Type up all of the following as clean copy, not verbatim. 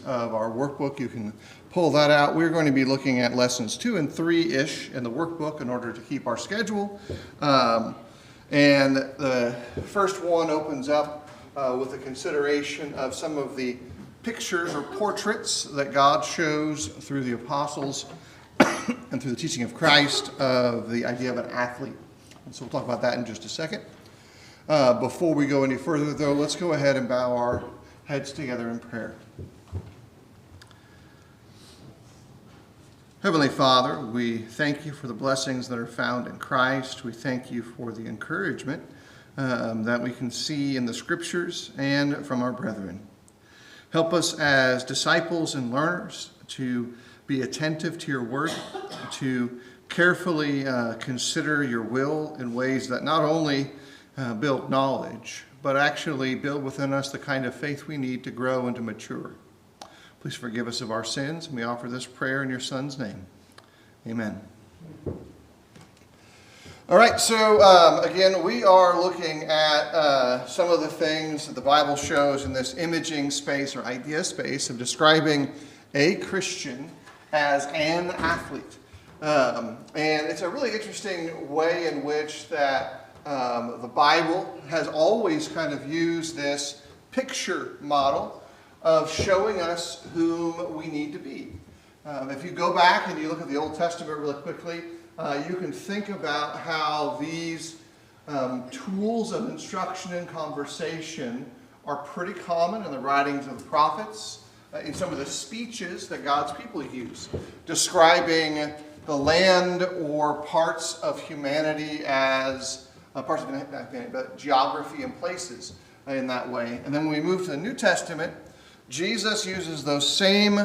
of our workbook. You can pull that out. We're going to be looking at lessons 2 and 3-ish in the workbook in order to keep our schedule. And the first one opens up with a consideration of some of the pictures or portraits that God shows through the apostles and through the teaching of Christ of the idea of an athlete. And so we'll talk about that in just a second. Before we go any further, though, let's go ahead and bow our heads together in prayer. Heavenly Father, we thank you for the blessings that are found in Christ. We thank you for the encouragement that we can see in the Scriptures and from our brethren. Help us as disciples and learners to be attentive to your word, to carefully consider your will in ways that not only build knowledge, but actually build within us the kind of faith we need to grow and to mature. Please forgive us of our sins, and we offer this prayer in your Son's name. Amen. All right, so again, we are looking at some of the things that the Bible shows in this imaging space or idea space of describing a Christian as an athlete. And it's a really interesting way in which that the Bible has always kind of used this picture model of showing us whom we need to be. If you go back and you look at the Old Testament really quickly, you can think about how these tools of instruction and conversation are pretty common in the writings of the prophets, in some of the speeches that God's people use, describing the land or parts of humanity as parts of humanity, but geography and places in that way. And then when we move to the New Testament, Jesus uses those same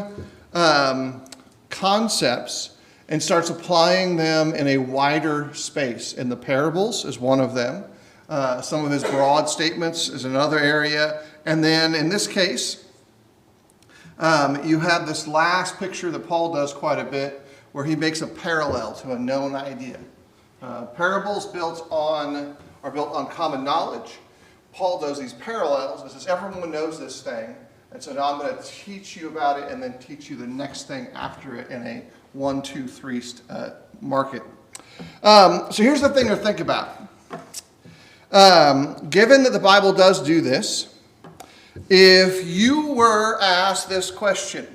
concepts and starts applying them in a wider space. In the parables is one of them. Some of his broad statements is another area. And then in this case, you have this last picture that Paul does quite a bit, where he makes a parallel to a known idea. Parables are built on common knowledge. Paul does these parallels and says, everyone knows this thing. And so now I'm going to teach you about it and then teach you the next thing after it in a 1, 2, 3 market. So here's the thing to think about. Given that the Bible does do this, if you were asked this question,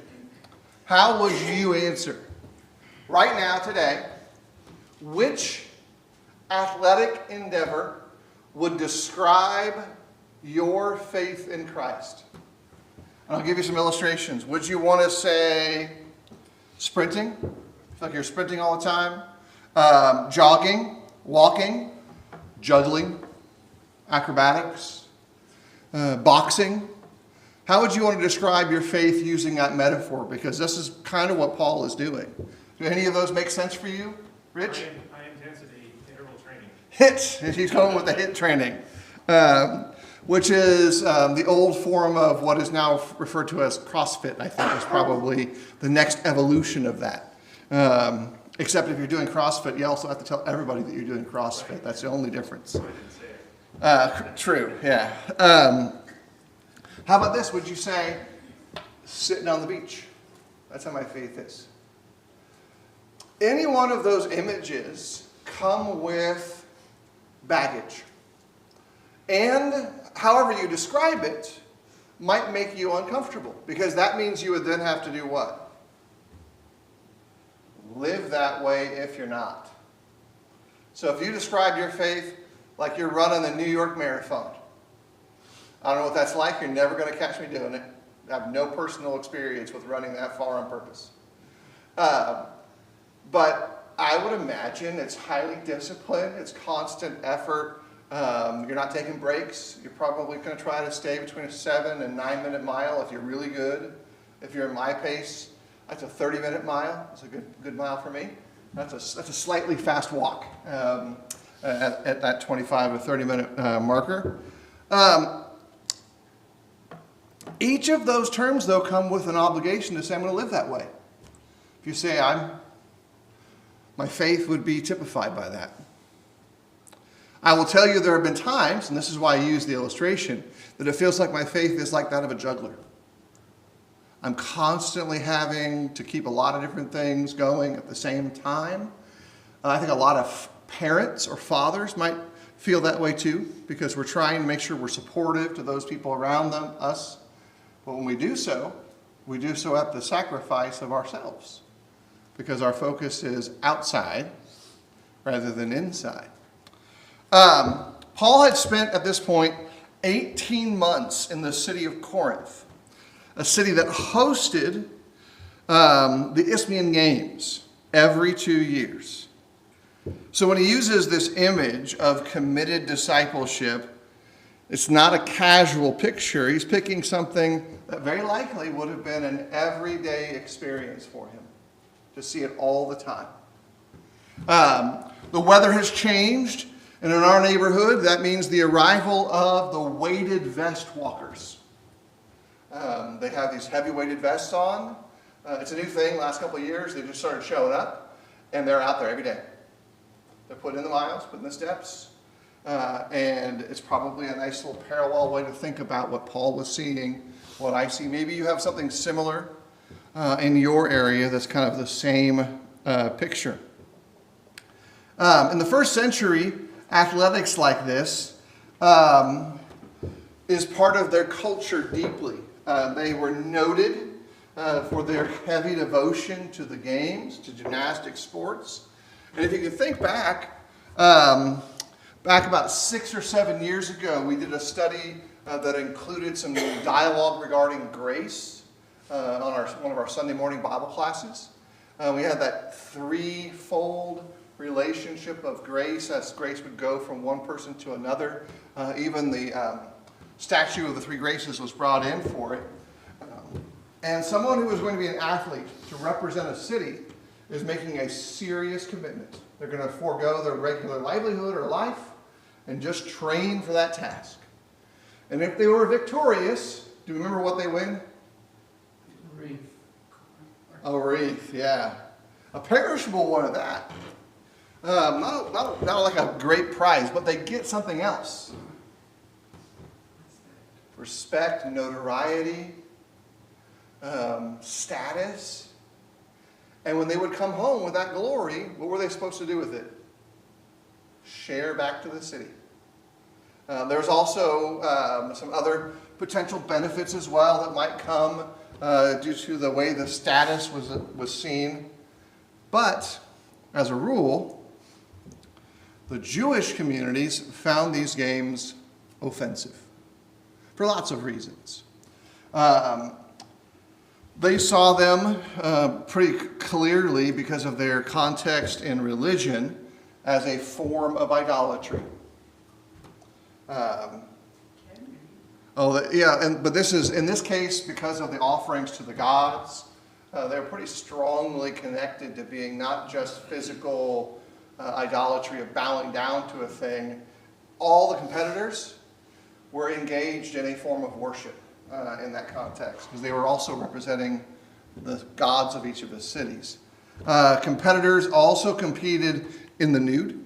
how would you answer? Right now, today, which athletic endeavor would describe your faith in Christ? And I'll give you some illustrations. Would you want to say sprinting? Feel like you're sprinting all the time? Jogging, walking, juggling, acrobatics, boxing? How would you want to describe your faith using that metaphor? Because this is kind of what Paul is doing. Do any of those make sense for you, Rich? High intensity interval training. HIIT. He's going with the HIIT training. Which is the old form of what is now referred to as CrossFit, I think, is probably the next evolution of that. Except if you're doing CrossFit, you also have to tell everybody that you're doing CrossFit. That's the only difference. True, yeah. How about this? Would you say sitting on the beach? That's how my faith is. Any one of those images come with baggage. And however you describe it might make you uncomfortable, because that means you would then have to do what? Live that way if you're not. So if you describe your faith like you're running the New York Marathon, I don't know what that's like. You're never going to catch me doing it. I have no personal experience with running that far on purpose. But I would imagine it's highly disciplined. It's constant effort. You're not taking breaks. You're probably going to try to stay between a 7 and 9 minute mile if you're really good. If you're in my pace, that's a 30-minute mile. That's a good mile for me. That's a slightly fast walk at that 25 or 30-minute marker. Each of those terms, though, come with an obligation to say, I'm going to live that way. If you say, my faith would be typified by that. I will tell you there have been times, and this is why I use the illustration, that it feels like my faith is like that of a juggler. I'm constantly having to keep a lot of different things going at the same time. I think a lot of parents or fathers might feel that way too, because we're trying to make sure we're supportive to those people around us. But when we do so at the sacrifice of ourselves, because our focus is outside rather than inside. Paul had spent at this point 18 months in the city of Corinth, a city that hosted the Isthmian Games every 2 years. So when he uses this image of committed discipleship, it's not a casual picture. He's picking something that very likely would have been an everyday experience for him, to see it all the time. The weather has changed, and in our neighborhood, that means the arrival of the weighted vest walkers. They have these heavy weighted vests on. It's a new thing. Last couple of years, they just started showing up, and they're out there every day. They're putting in the miles, putting in the steps, and it's probably a nice little parallel way to think about what Paul was seeing, what I see. Maybe you have something similar in your area that's kind of the same picture. In the first century, athletics like this is part of their culture deeply. They were noted for their heavy devotion to the games, to gymnastic sports. And if you can think back about 6 or 7 years ago, we did a study that included some dialogue regarding grace on one of our Sunday morning Bible classes. We had that threefold relationship of grace, as grace would go from one person to another. Even the statue of the three graces was brought in for it. And someone who is going to be an athlete to represent a city is making a serious commitment. They're going to forego their regular livelihood or life and just train for that task. And if they were victorious, do you remember what they win? Wreath. A wreath, yeah. A perishable one of that. Not like a great prize, but they get something else. Respect, notoriety, status. And when they would come home with that glory, what were they supposed to do with it? Share back to the city. There's also some other potential benefits as well that might come due to the way the status was seen. But, as a rule, the Jewish communities found these games offensive for lots of reasons. They saw them pretty clearly, because of their context in religion, as a form of idolatry. But this is, in this case, because of the offerings to the gods, they're pretty strongly connected to being not just physical idolatry of bowing down to a thing. All the competitors were engaged in a form of worship in that context, because they were also representing the gods of each of the cities. Competitors also competed in the nude,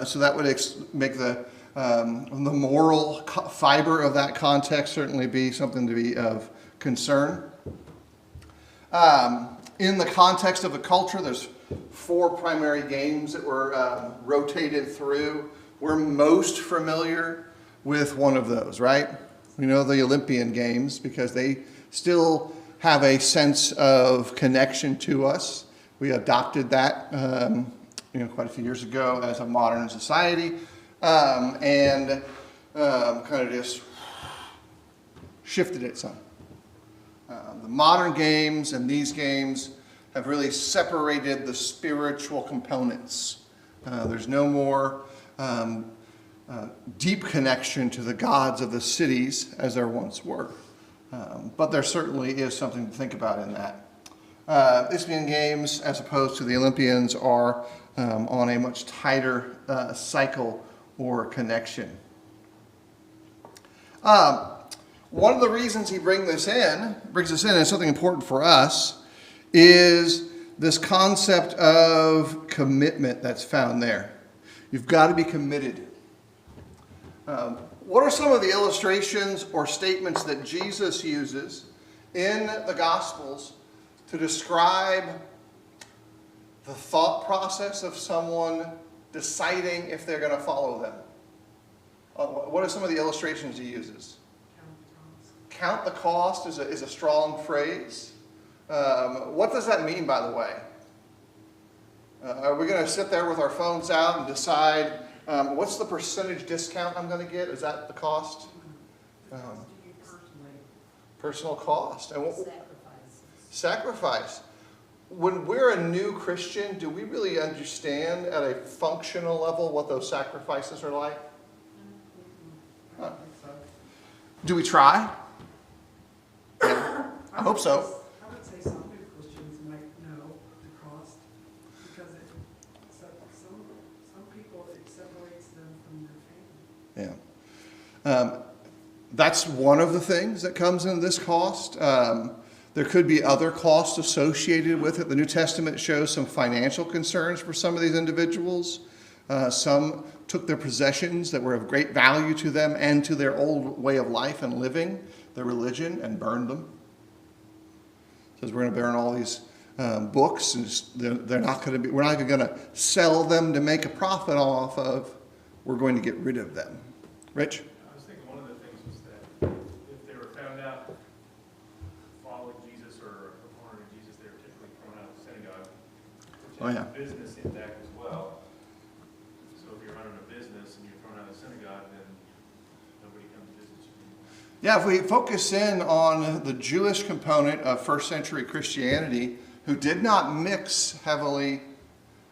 so that would make the moral fiber of that context certainly be something to be of concern. In the context of the culture, there's 4 primary games that were rotated through. We're most familiar with one of those, right? We know the Olympian Games because they still have a sense of connection to us. We adopted that quite a few years ago as a modern society, and kind of just shifted it some. The modern games and these games have really separated the spiritual components. There's no more deep connection to the gods of the cities as there once were. But there certainly is something to think about in that. Isthmian Games, as opposed to the Olympians, are on a much tighter cycle or connection. One of the reasons he brings us in, and something important for us, is this concept of commitment that's found there. You've got to be committed. What are some of the illustrations or statements that Jesus uses in the Gospels to describe the thought process of someone deciding if they're going to follow them. What are some of the illustrations he uses? Count the cost is a strong phrase. What does that mean, by the way? Are we going to sit there with our phones out and decide what's the percentage discount I'm going to get? Is that the cost? Personal cost. And sacrifice. When we're a new Christian, do we really understand at a functional level what those sacrifices are like? Huh. Do we try? Yeah, I hope so. I would say some new Christians might know the cost because some people, it separates them from their family. Yeah. That's one of the things that comes into this cost. There could be other costs associated with it. The New Testament shows some financial concerns for some of these individuals. Some took their possessions that were of great value to them and to their old way of life and living, their religion, and burned them. It says we're going to burn all these books, and they're not going to be. We're not even going to sell them to make a profit off of. We're going to get rid of them. Rich? I was thinking one of the things was that if they were found out following Jesus or a proponent of Jesus, they were typically thrown out of the synagogue, which has a business impact as well. So if you're running a business and you're thrown out of the synagogue, then nobody comes to visit you anymore. Yeah, if we focus in on the Jewish component of first century Christianity, who did not mix heavily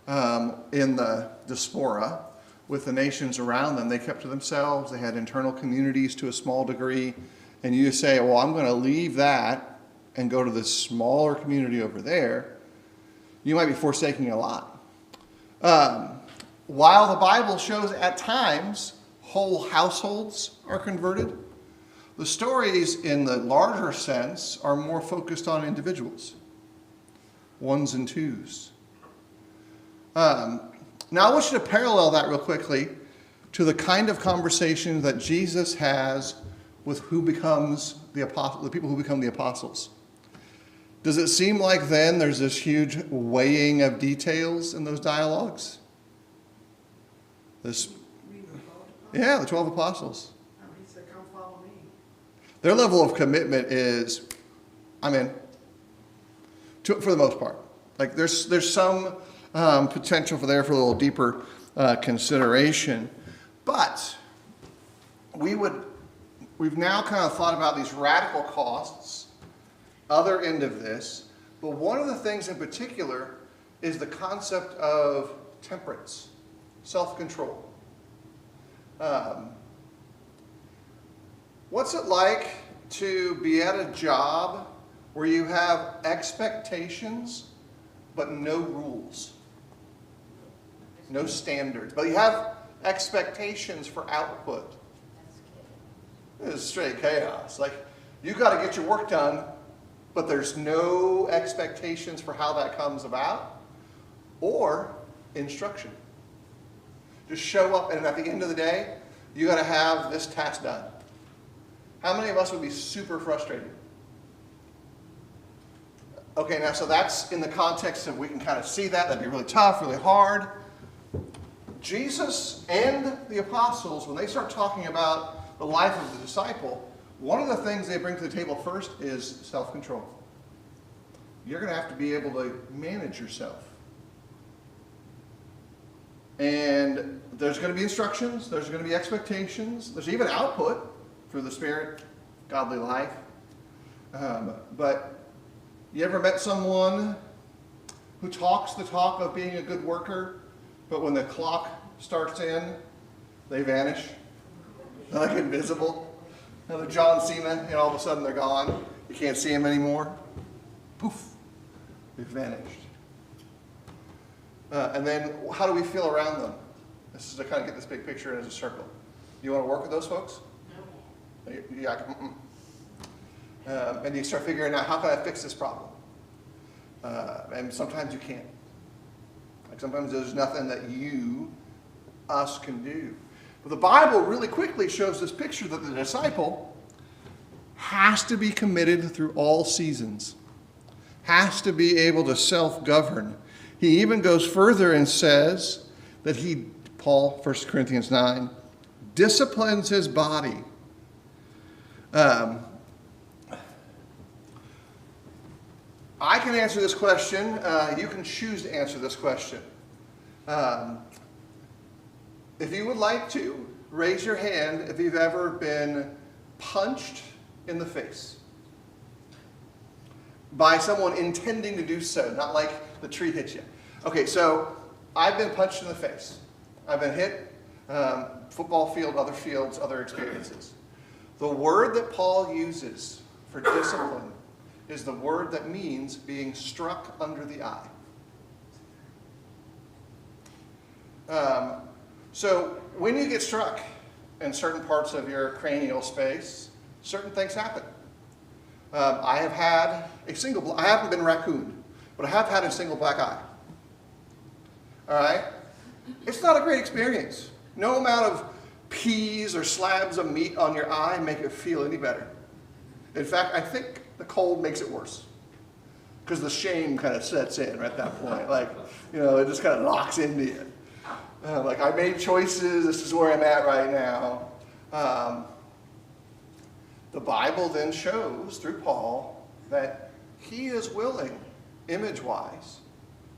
in the diaspora with the nations around them, they kept to themselves. They had internal communities to a small degree. And you say, well, I'm going to leave that and go to this smaller community over there. You might be forsaking a lot. While the Bible shows at times whole households are converted, the stories in the larger sense are more focused on individuals, ones and twos. Now I want you to parallel that real quickly to the kind of conversation that Jesus has with who becomes the people who become the apostles. Does it seem like then there's this huge weighing of details in those dialogues? The 12 apostles. He said, come follow me. Their level of commitment is, I'm in, for the most part. Like there's some potential for a little deeper consideration, but we've now kind of thought about these radical costs, other end of this, but one of the things in particular is the concept of temperance, self-control. What's it like to be at a job where you have expectations but no rules, no standards, but you have expectations for output? It's straight chaos. Like, you got to get your work done, but there's no expectations for how that comes about or instruction. Just show up, and at the end of the day, you got to have this task done. How many of us would be super frustrated? Okay, now, so that's in the context of we can kind of see that. That'd be really tough, really hard. Jesus and the apostles, when they start talking about the life of the disciple, one of the things they bring to the table first is self-control. You're going to have to be able to manage yourself. And there's going to be instructions. There's going to be expectations. There's even output through the Spirit, godly life. But you ever met someone who talks the talk of being a good worker, but when the clock starts in, they vanish? They're like invisible. Another John Cena, and all of a sudden they're gone. You can't see them anymore. Poof, they've vanished. And then how do we feel around them? This is to kind of get this big picture as a circle. You want to work with those folks? No. Yeah. And you start figuring out, how can I fix this problem? And sometimes you can't. Like sometimes there's nothing that us can do. But the Bible really quickly shows this picture that the disciple has to be committed through all seasons, has to be able to self-govern. He even goes further and says that Paul, 1 Corinthians 9, disciplines his body. I can answer this question. You can choose to answer this question. If you would like to, raise your hand if you've ever been punched in the face by someone intending to do so, not like the tree hit you. Okay, so I've been punched in the face. I've been hit, football field, other fields, other experiences. The word that Paul uses for discipline is the word that means being struck under the eye. So when you get struck in certain parts of your cranial space, certain things happen. I have had I haven't been raccooned, but I have had a single black eye. All right? It's not a great experience. No amount of peas or slabs of meat on your eye make it feel any better. In fact, I think the cold makes it worse because the shame kind of sets in at that point. Like, it just kind of locks into you. Like, I made choices. This is where I'm at right now. The Bible then shows through Paul that he is willing, image-wise,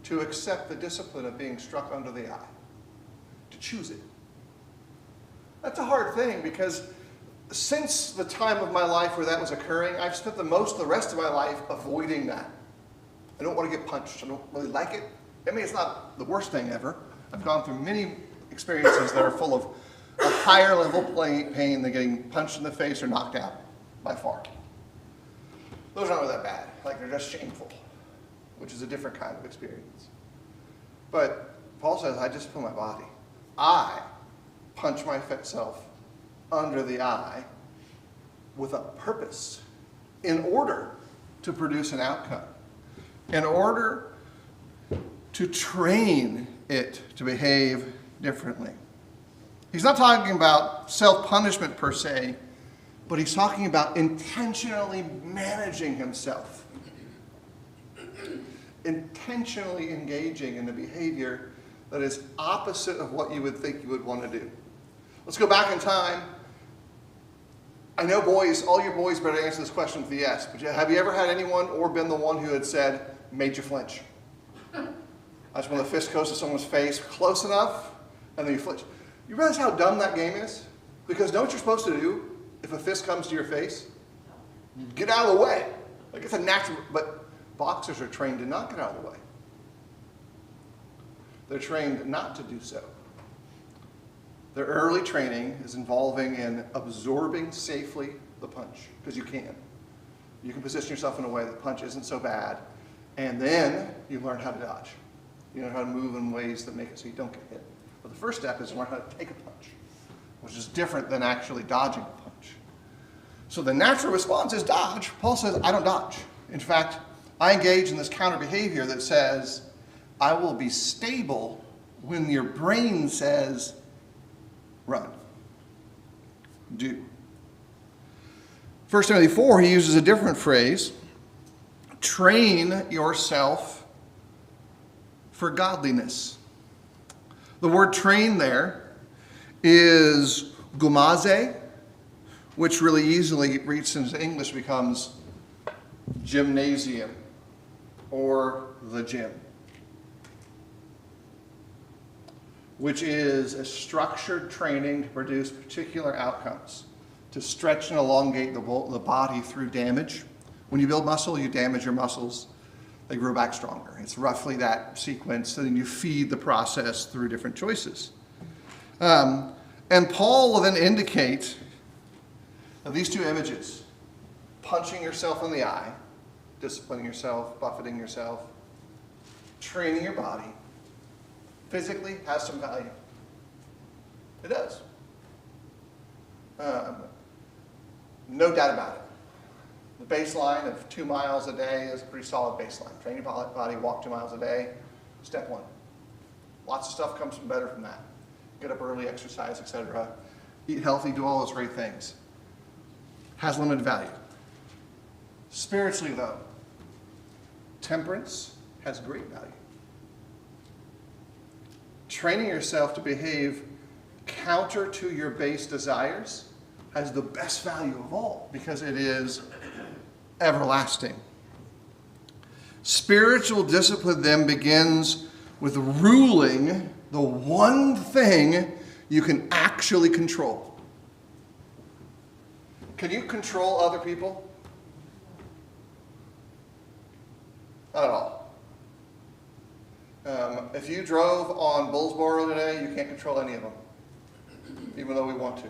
to accept the discipline of being struck under the eye, to choose it. That's a hard thing because since the time of my life where that was occurring, I've spent the rest of my life avoiding that. I don't want to get punched. I don't really like it. I mean, it's not the worst thing ever. I've gone through many experiences that are full of a higher level pain than getting punched in the face or knocked out, by far. Those aren't really that bad. Like, they're just shameful, which is a different kind of experience. But Paul says, I discipline my body. I punch myself under the eye with a purpose in order to produce an outcome, in order to train it to behave differently. He's not talking about self-punishment per se, but he's talking about intentionally managing himself, intentionally engaging in a behavior that is opposite of what you would think you would want to do. Let's go back in time. I know boys, all your boys better answer this question with a yes, but have you ever had anyone or been the one who had said, made you flinch? That's when the fist goes to someone's face close enough, and then you flinch. You realize how dumb that game is? Because know what you're supposed to do if a fist comes to your face? Get out of the way. Like, it's a natural, but boxers are trained to not get out of the way. They're trained not to do so. Their early training is involving in absorbing safely the punch, because you can. You can position yourself in a way that the punch isn't so bad, and then you learn how to dodge. You learn how to move in ways that make it so you don't get hit. But the first step is to learn how to take a punch, which is different than actually dodging a punch. So the natural response is dodge. Paul says, I don't dodge. In fact, I engage in this counter behavior that says, I will be stable when your brain says, run. Do. 1 Timothy 4, he uses a different phrase. Train yourself for godliness. The word train there is gumaze, which really easily reads into English becomes gymnasium or the gym, which is a structured training to produce particular outcomes, to stretch and elongate the body through damage. When you build muscle, you damage your muscles. They grow back stronger. It's roughly that sequence, and then you feed the process through different choices. And Paul will then indicate that these two images, punching yourself in the eye, disciplining yourself, buffeting yourself, training your body, physically has some value. It does. No doubt about it. The baseline of 2 miles a day is a pretty solid baseline. Train your body, walk 2 miles a day, step one. Lots of stuff comes from better from that. Get up early, exercise, etc. Eat healthy, do all those great things. Has limited value. Spiritually, though, temperance has great value. Training yourself to behave counter to your base desires has the best value of all because it is everlasting. Spiritual discipline then begins with ruling the one thing you can actually control. Can you control other people? Not at all. If you drove on Bullsboro today, you can't control any of them, even though we want to.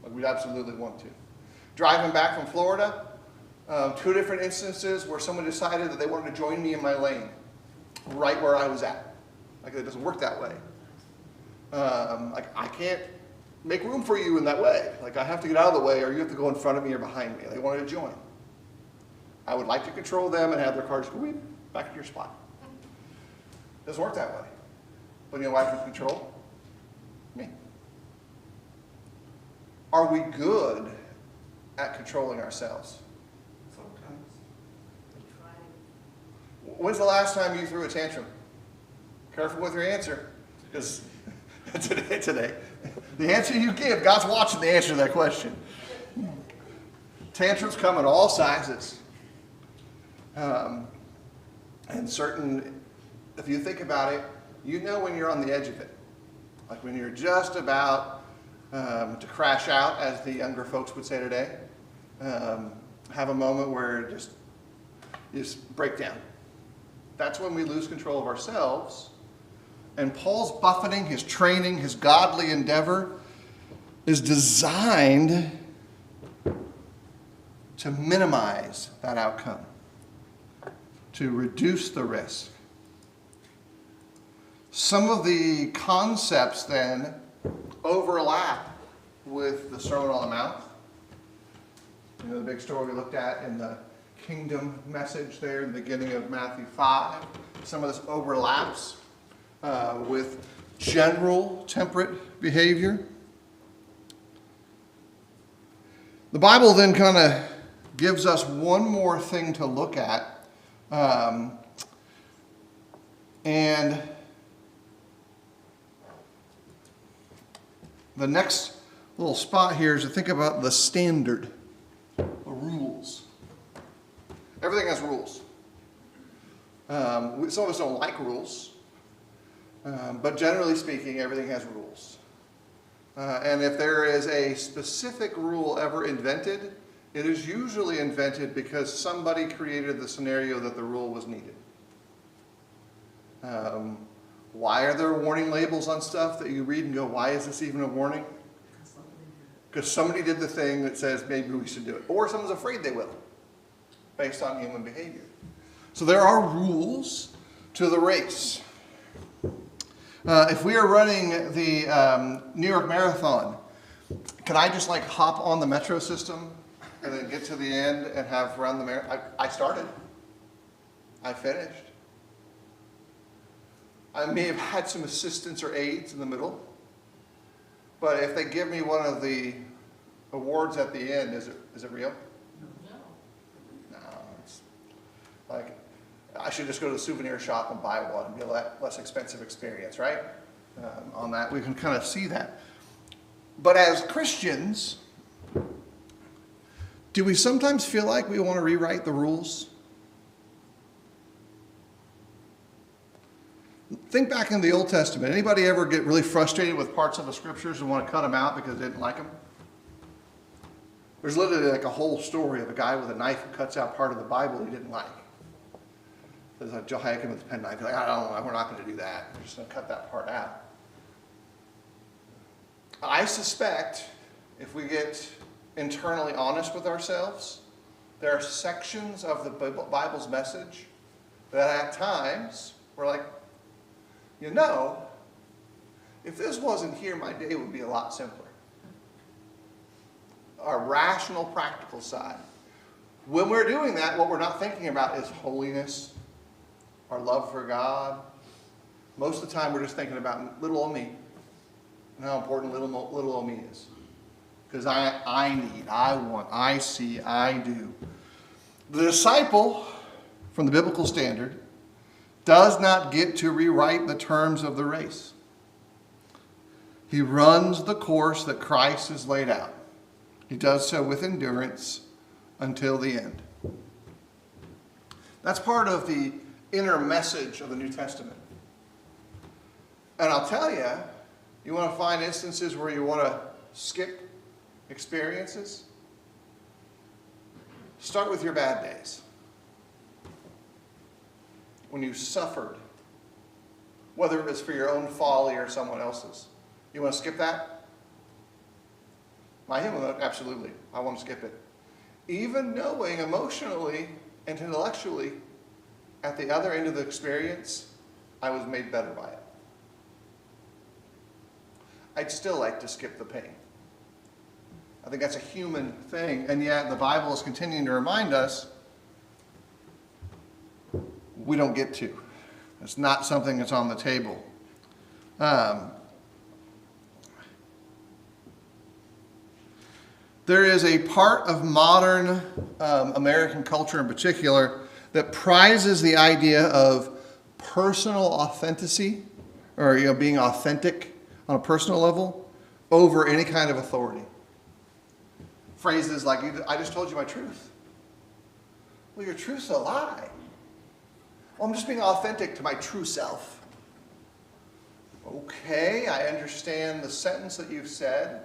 Like we absolutely want to. Driving back from Florida, 2 different instances where someone decided that they wanted to join me in my lane, right where I was at. Like it doesn't work that way. Like I can't make room for you in that way. Like I have to get out of the way, or you have to go in front of me or behind me. They wanted to join. I would like to control them and have their car just go back to your spot. It doesn't work that way. But you know why I can control? Me. Are we good at controlling ourselves? Sometimes. When's the last time you threw a tantrum? Careful with your answer. Because today. The answer you give, God's watching the answer to that question. Tantrums come in all sizes. And certain, if you think about it, you know when you're on the edge of it. Like when you're just about to crash out, as the younger folks would say today. Have a moment where you just break down. That's when we lose control of ourselves. And Paul's buffeting, his training, his godly endeavor is designed to minimize that outcome, to reduce the risk. Some of the concepts then overlap with the Sermon on the Mount. You know, the big story we looked at in the kingdom message there in the beginning of Matthew 5. Some of this overlaps with general temperate behavior. The Bible then kind of gives us one more thing to look at. And the next little spot here is to think about the standard, the rules. Everything has rules. Some of us don't like rules, but generally speaking, everything has rules. And if there is a specific rule ever invented, it is usually invented because somebody created the scenario that the rule was needed. Why are there warning labels on stuff that you read and go, why is this even a warning? Because somebody did the thing that says maybe we should do it. Or someone's afraid they will, based on human behavior. So there are rules to the race. If we are running the New York Marathon, can I just like hop on the metro system and then get to the end and have run the marathon? I started. I finished. I may have had some assistance or aids in the middle, but if they give me one of the awards at the end, is it real? No. It's like I should just go to the souvenir shop and buy one and be a less expensive experience, right? On that, we can kind of see that. But as Christians, do we sometimes feel like we want to rewrite the rules? Think back in the Old Testament. Anybody ever get really frustrated with parts of the scriptures and want to cut them out because they didn't like them? There's literally like a whole story of a guy with a knife who cuts out part of the Bible he didn't like. There's like Jehoiakim with a penknife. Like, I don't know, we're not going to do that. We're just going to cut that part out. I suspect if we get internally honest with ourselves, there are sections of the Bible's message that at times we're like, you know, if this wasn't here, my day would be a lot simpler. Our rational, practical side. When we're doing that, what we're not thinking about is holiness, our love for God. Most of the time, we're just thinking about little old me and how important little old me is. Because I need, I want, I see, I do. The disciple, from the biblical standard, does not get to rewrite the terms of the race. He runs the course that Christ has laid out. He does so with endurance until the end. That's part of the inner message of the New Testament. And I'll tell you, you want to find instances where you want to skip experiences? Start with your bad days. When you suffered, whether it was for your own folly or someone else's. You want to skip that? My human, absolutely. I want to skip it. Even knowing emotionally and intellectually at the other end of the experience, I was made better by it. I'd still like to skip the pain. I think that's a human thing, and yet the Bible is continuing to remind us we don't get to. It's not something that's on the table. There is a part of modern American culture in particular that prizes the idea of personal authenticity, or being authentic on a personal level, over any kind of authority. Phrases like, I just told you my truth. Well, your truth's a lie. Well, I'm just being authentic to my true self. Okay, I understand the sentence that you've said,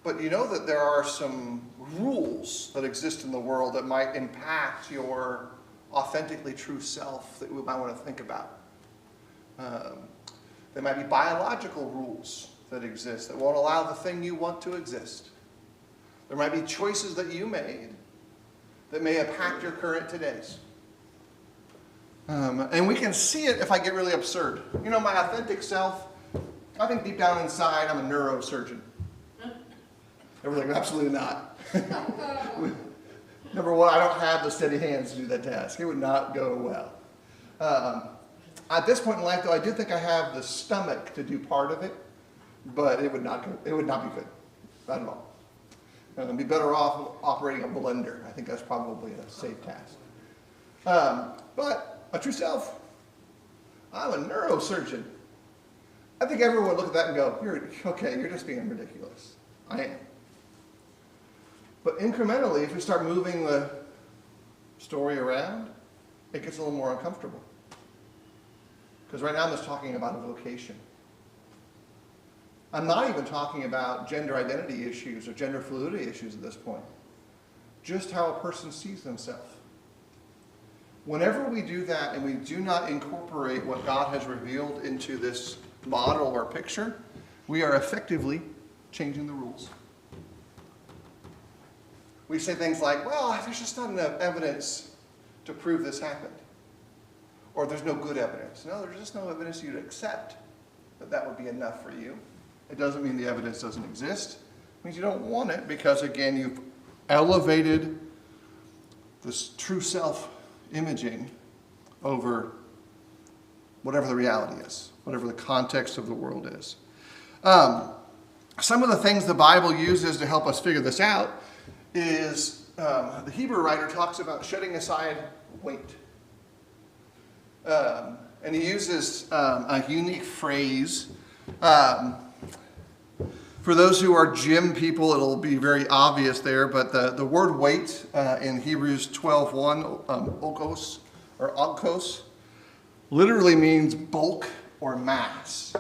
but you know that there are some rules that exist in the world that might impact your authentically true self that we might want to think about. There might be biological rules that exist that won't allow the thing you want to exist. There might be choices that you made that may impact your current todays. And we can see it if I get really absurd. You know, my authentic self, I think deep down inside I'm a neurosurgeon. Everyone's like, absolutely not. Number one, I don't have the steady hands to do that task. It would not go well. At this point in life, though, I do think I have the stomach to do part of it, but it would not be good. Not at all. I'd be better off operating a blender. I think that's probably a safe task. But my true self, I'm a neurosurgeon. I think everyone would look at that and go, you're just being ridiculous. I am. But incrementally, if we start moving the story around, it gets a little more uncomfortable. Because right now I'm just talking about a vocation. I'm not even talking about gender identity issues or gender fluidity issues at this point. Just how a person sees themselves. Whenever we do that and we do not incorporate what God has revealed into this model or picture, we are effectively changing the rules. We say things like, well, there's just not enough evidence to prove this happened. Or there's no good evidence. No, there's just no evidence you'd accept that would be enough for you. It doesn't mean the evidence doesn't exist. It means you don't want it because, again, you've elevated this true self-imaging over whatever the reality is, whatever the context of the world is. Some of the things the Bible uses to help us figure this out is the Hebrew writer talks about setting aside weight. And he uses a unique phrase. For those who are gym people, it'll be very obvious there, but the word weight in Hebrews 12:1, okos, or ogkos, literally means bulk or mass.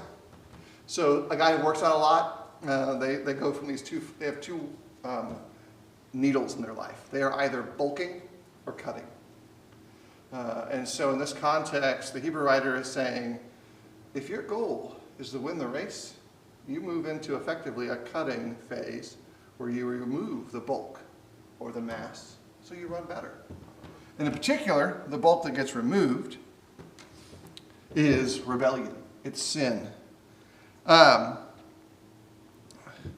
So a guy who works out a lot, they go from they have two needles in their life. They are either bulking or cutting. And so in this context, the Hebrew writer is saying, if your goal is to win the race, you move into effectively a cutting phase where you remove the bulk or the mass so you run better. And in particular, the bulk that gets removed is rebellion. It's sin.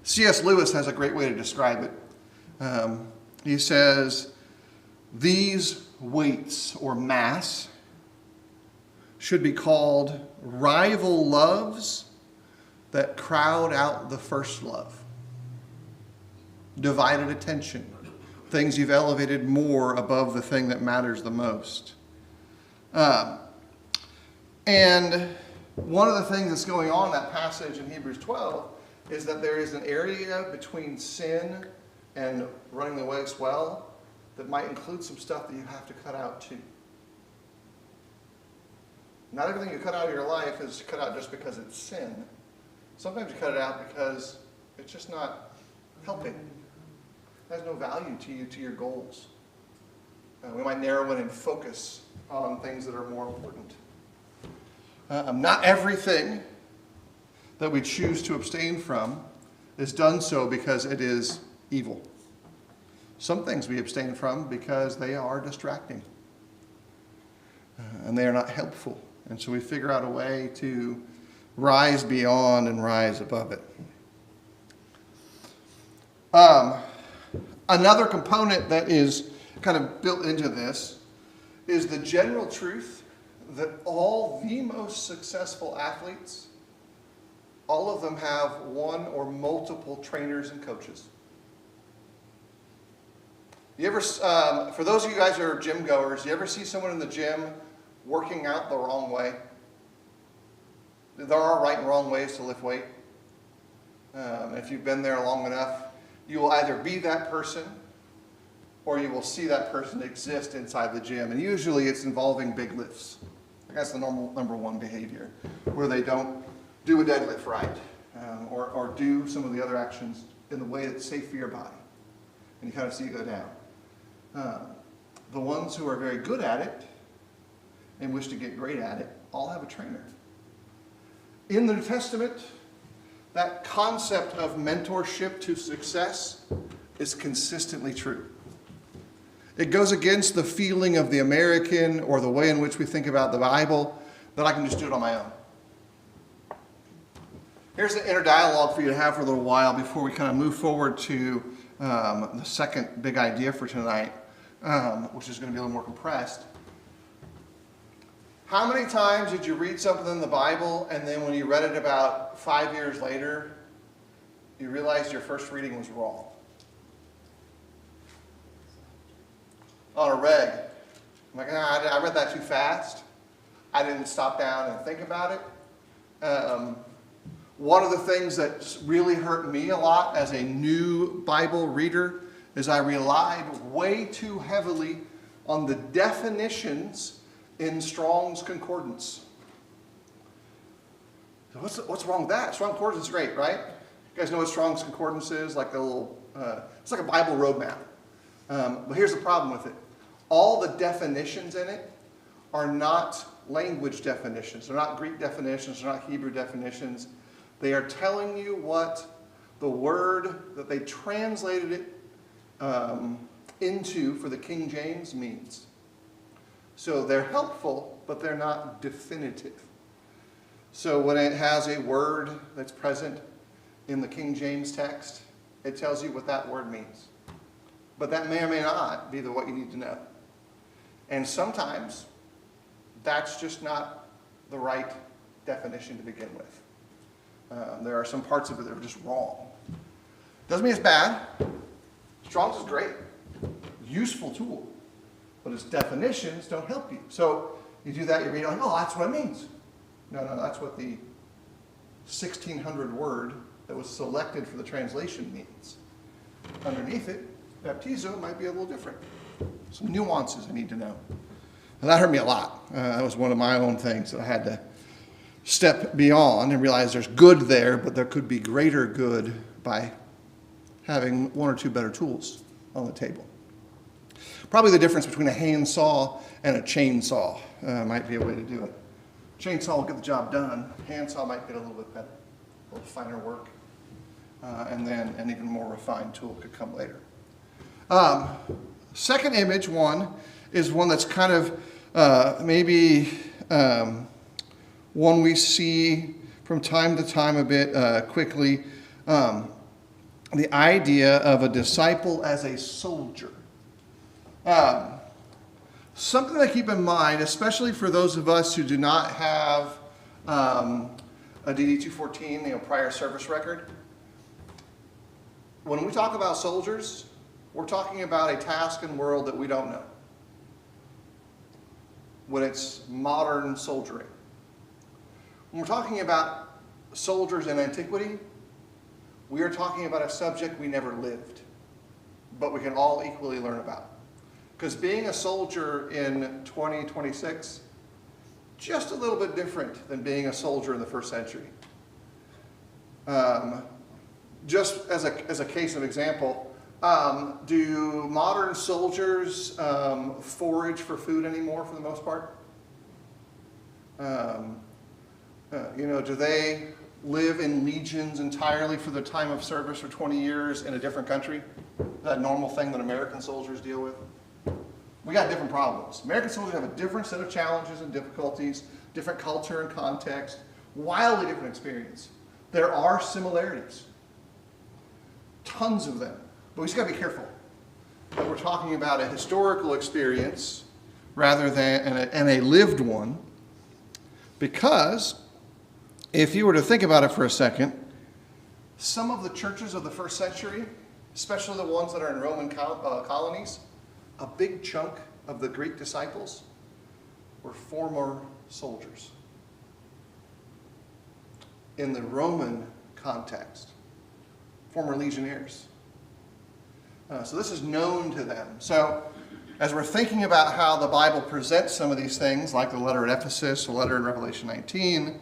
C.S. Lewis has a great way to describe it. He says, these weights or mass should be called rival loves that crowd out the first love. Divided attention, things you've elevated more above the thing that matters the most. And one of the things that's going on in that passage in Hebrews 12 is that there is an area between sin and running the way well that might include some stuff that you have to cut out too. Not everything you cut out of your life is cut out just because it's sin. Sometimes you cut it out because it's just not helping. It has no value to you, to your goals. We might narrow in and focus on things that are more important. Not everything that we choose to abstain from is done so because it is evil. Some things we abstain from because they are distracting. And they are not helpful. And so we figure out a way to rise beyond and rise above it. Another component that is kind of built into this is the general truth that all the most successful athletes, all of them have one or multiple trainers and coaches. You ever, for those of you guys who are gym goers, you ever see someone in the gym working out the wrong way? There are right and wrong ways to lift weight. If you've been there long enough, you will either be that person or you will see that person exist inside the gym. And usually it's involving big lifts. That's the normal number one behavior, where they don't do a deadlift right, or do some of the other actions in the way that's safe for your body. And you kind of see it go down. The ones who are very good at it and wish to get great at it all have a trainer. In the New Testament, that concept of mentorship to success is consistently true. It goes against the feeling of the American or the way in which we think about the Bible, that I can just do it on my own. Here's the inner dialogue for you to have for a little while before we kind of move forward to the second big idea for tonight, which is going to be a little more compressed. How many times did you read something in the Bible and then when you read it about 5 years later, you realized your first reading was wrong? On a reg. I'm like, I read that too fast. I didn't stop down and think about it. One of the things that really hurt me a lot as a new Bible reader is I relied way too heavily on the definitions in Strong's Concordance. So what's wrong with that? Strong's Concordance is great, right? You guys know what Strong's Concordance is? Like a little, it's like a Bible roadmap. But here's the problem with it. All the definitions in it are not language definitions. They're not Greek definitions. They're not Hebrew definitions. They are telling you what the word that they translated it into for the King James means. So they're helpful, but they're not definitive. So when it has a word that's present in the King James text, it tells you what that word means. But that may or may not be what you need to know. And sometimes that's just not the right definition to begin with. There are some parts of it that are just wrong. Doesn't mean it's bad. Strong's is great. Useful tool. But its definitions don't help you. So you do that, you read, like, oh, that's what it means. No, that's what the 1600 word that was selected for the translation means. Underneath it, baptizo might be a little different. Some nuances I need to know. And that hurt me a lot. That was one of my own things that I had to step beyond and realize there's good there, but there could be greater good by having one or two better tools on the table. Probably the difference between a handsaw and a chainsaw might be a way to do it. Chainsaw will get the job done. Handsaw might get a little bit better, a little finer work. And then an even more refined tool could come later. Second image one is one that's kind of maybe one we see from time to time a bit quickly. The idea of a disciple as a soldier. Something to keep in mind, especially for those of us who do not have a DD-214, prior service record. When we talk about soldiers, we're talking about a task and world that we don't know. When it's modern soldiering. When we're talking about soldiers in antiquity, we are talking about a subject we never lived, but we can all equally learn about. Because being a soldier in 2026, just a little bit different than being a soldier in the first century. Just as a case of example, do modern soldiers forage for food anymore for the most part? Do they live in legions entirely for their time of service for 20 years in a different country? Is that a normal thing that American soldiers deal with? We got different problems. American soldiers have a different set of challenges and difficulties, different culture and context, wildly different experience. There are similarities. Tons of them. But we just got to be careful that we're talking about a historical experience rather than and a lived one, because if you were to think about it for a second, some of the churches of the first century, especially the ones that are in Roman colonies, a big chunk of the Greek disciples were former soldiers. In the Roman context, former legionnaires. So this is known to them. So as we're thinking about how the Bible presents some of these things, like the letter at Ephesus, the letter in Revelation 19,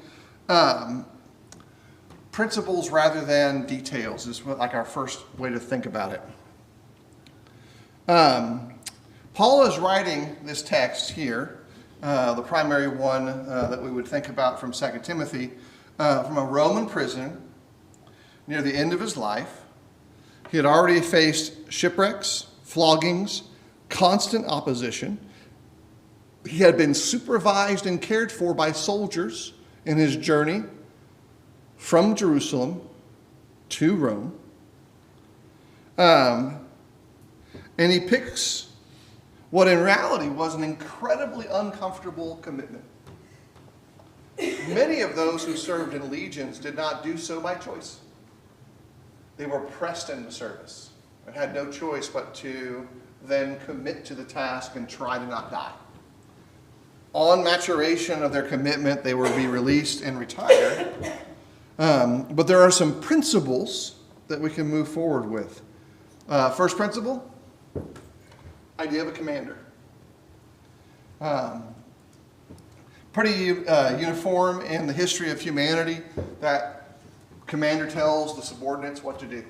principles rather than details is like our first way to think about it. Paul is writing this text here, the primary one that we would think about from 2 Timothy, from a Roman prison near the end of his life. He had already faced shipwrecks, floggings, constant opposition. He had been supervised and cared for by soldiers in his journey from Jerusalem to Rome. And he picks what in reality was an incredibly uncomfortable commitment. Many of those who served in legions did not do so by choice. They were pressed into service and had no choice but to then commit to the task and try to not die. On maturation of their commitment, they would be released and retire. But there are some principles that we can move forward with. First principle, idea of a commander. Pretty uniform in the history of humanity that commander tells the subordinates what to do.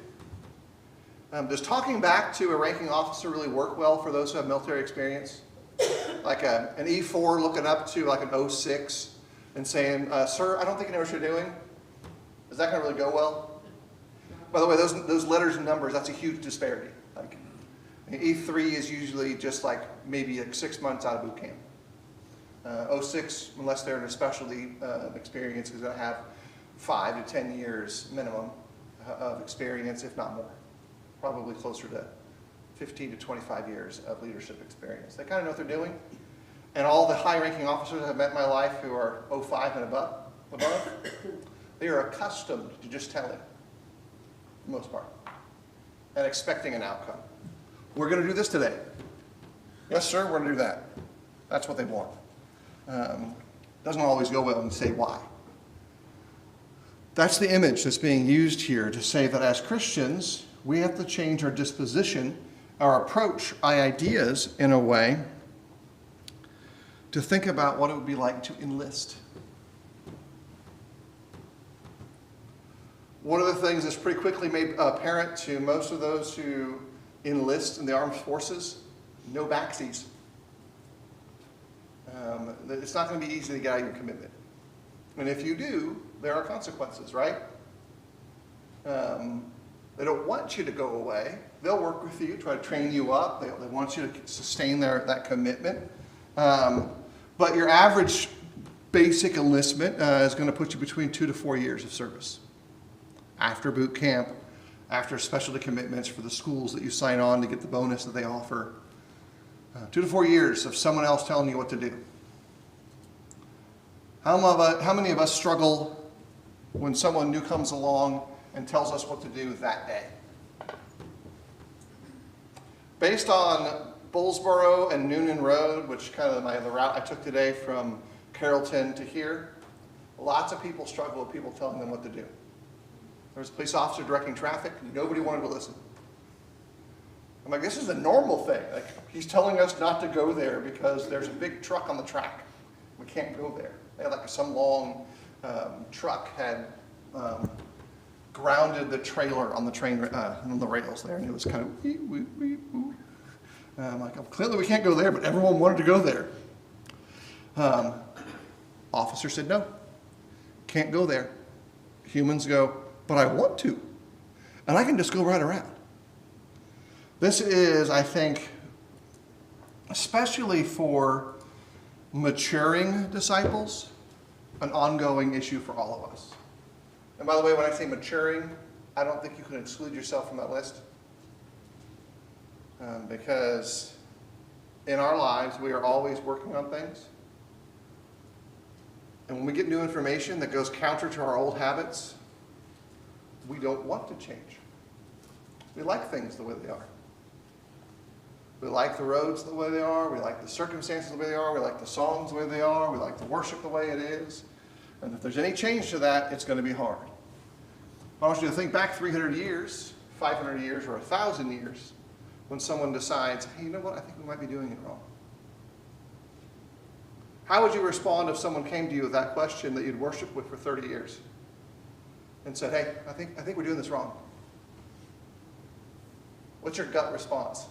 Does talking back to a ranking officer really work well for those who have military experience? Like an E4 looking up to like an 06 and saying, sir, I don't think you know what you're doing. Is that going to really go well? By the way, those letters and numbers, that's a huge disparity. Like E3 is usually just like maybe like 6 months out of boot camp. 06, unless they're in a specialty experience, is going to have 5 to 10 years minimum of experience, if not more. Probably closer to 15 to 25 years of leadership experience. They kind of know what they're doing. And all the high-ranking officers I've met in my life who are 05 and above, they are accustomed to just telling, for the most part, and expecting an outcome. We're going to do this today. Yes, sir, we're going to do that. That's what they want. Doesn't always go well when you say why. That's the image that's being used here to say that as Christians, we have to change our disposition, our approach, our ideas in a way to think about what it would be like to enlist. One of the things that's pretty quickly made apparent to most of those who enlist in the armed forces, no backsies. It's not going to be easy to get out of your commitment. And if you do, there are consequences, right? They don't want you to go away. They'll work with you, try to train you up. They want you to sustain that commitment. But your average basic enlistment is going to put you between 2 to 4 years of service. After boot camp, after specialty commitments for the schools that you sign on to get the bonus that they offer. 2 to 4 years of someone else telling you what to do. How many of us struggle when someone new comes along and tells us what to do that day? Based on Bullsboro and Noonan Road, which kind of the route I took today from Carrollton to here, lots of people struggle with people telling them what to do. There was a police officer directing traffic. Nobody wanted to listen. I'm like, this is a normal thing. Like, he's telling us not to go there because there's a big truck on the track. We can't go there. They had like some long truck had grounded the trailer on the train on the rails there, and it was kind of I'm like, oh, clearly we can't go there, but everyone wanted to go there. Officer said no, can't go there. Humans go, but I want to, and I can just go right around. This is, I think, especially for maturing disciples, an ongoing issue for all of us. And by the way, when I say maturing, I don't think you can exclude yourself from that list. Because in our lives, we are always working on things. And when we get new information that goes counter to our old habits, we don't want to change. We like things the way they are. We like the roads the way they are. We like the circumstances the way they are. We like the songs the way they are. We like the worship the way it is. And if there's any change to that, it's going to be hard. I want you to think back 300 years, 500 years, or 1,000 years when someone decides, hey, you know what, I think we might be doing it wrong. How would you respond if someone came to you with that question that you'd worshiped with for 30 years and said, hey, I think we're doing this wrong? What's your gut response?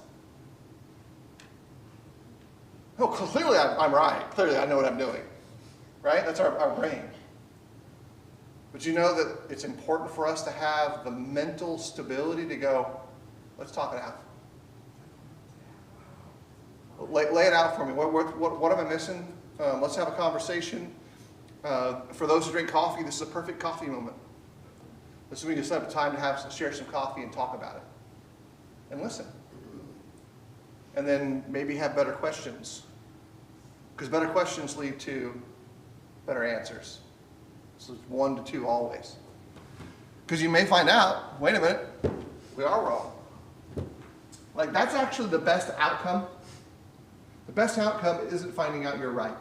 Oh, clearly I'm right. Clearly I know what I'm doing. Right? That's our brain. But you know that it's important for us to have the mental stability to go, let's talk it out. Lay it out for me. What am I missing? Let's have a conversation. For those who drink coffee, this is a perfect coffee moment. This is when you set up time to share some coffee and talk about it. And listen. And then maybe have better questions. Because better questions lead to better answers. So it's 1 to 2 always. Because you may find out, wait a minute, we are wrong. Like, that's actually the best outcome. The best outcome isn't finding out you're right.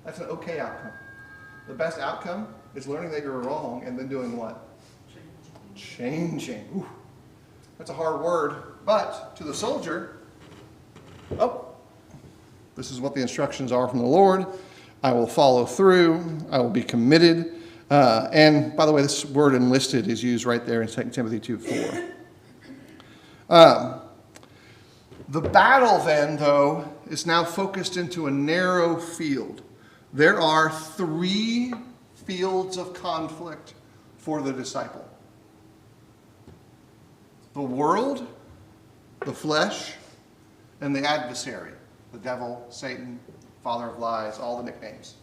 That's an okay outcome. The best outcome is learning that you're wrong and then doing what? Changing. Ooh, that's a hard word. But to the soldier, oh, this is what the instructions are from the Lord. I will follow through. I will be committed. And by the way, this word enlisted is used right there in 2 Timothy 2:4. The battle then, though, is now focused into a narrow field. There are 3 fields of conflict for the disciple. The world, the flesh, and the adversary. The devil, Satan, father of lies, all the nicknames.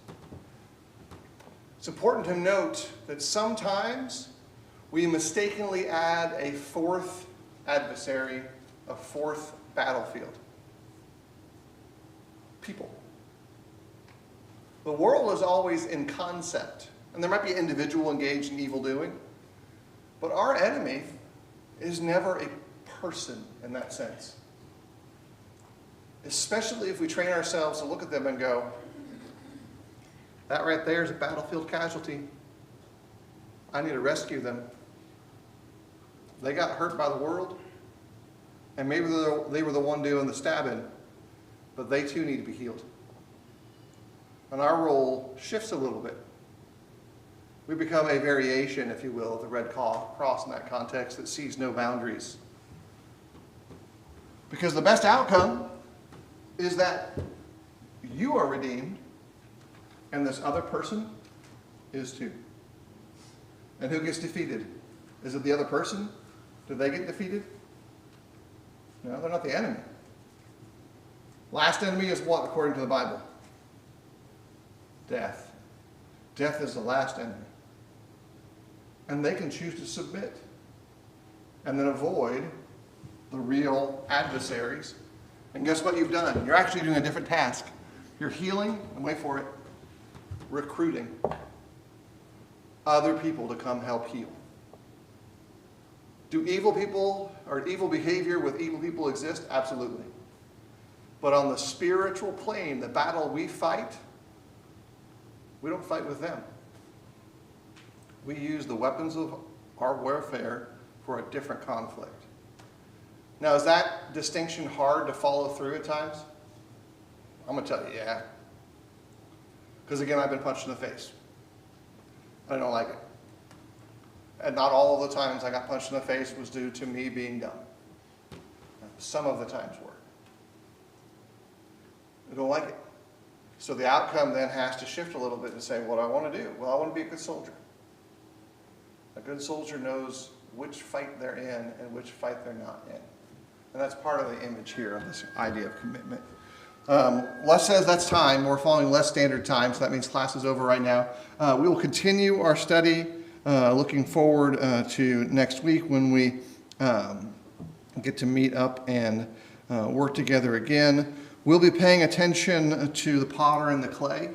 It's important to note that sometimes we mistakenly add a 4th adversary, a 4th battlefield. People. The world is always in concept, and there might be an individual engaged in evil doing, but our enemy is never a person in that sense. Especially if we train ourselves to look at them and go, that right there is a battlefield casualty. I need to rescue them. They got hurt by the world, and maybe they were the one doing the stabbing, but they too need to be healed. And our role shifts a little bit. We become a variation, if you will, of the red cross in that context that sees no boundaries. Because the best outcome is that you are redeemed and this other person is too. And who gets defeated? Is it the other person? Do they get defeated? No, they're not the enemy. Last enemy is what, according to the Bible? Death. Death is the last enemy. And they can choose to submit and then avoid the real adversaries. And guess what you've done? You're actually doing a different task. You're healing, and wait for it, recruiting other people to come help heal. Do evil people or evil behavior with evil people exist? Absolutely. But on the spiritual plane, the battle we fight, we don't fight with them. We use the weapons of our warfare for a different conflict. Now, is that distinction hard to follow through at times? I'm going to tell you, yeah. Because again, I've been punched in the face. I don't like it. And not all of the times I got punched in the face was due to me being dumb. Some of the times were. I don't like it. So the outcome then has to shift a little bit and say, what do I want to do? Well, I want to be a good soldier. A good soldier knows which fight they're in and which fight they're not in. And that's part of the image here of this idea of commitment. Les says that's time. We're following less standard time, so that means class is over right now. We will continue our study, looking forward to next week when we get to meet up and work together again. We'll be paying attention to the potter and the clay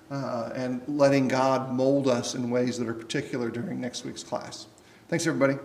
and letting God mold us in ways that are particular during next week's class. Thanks, everybody.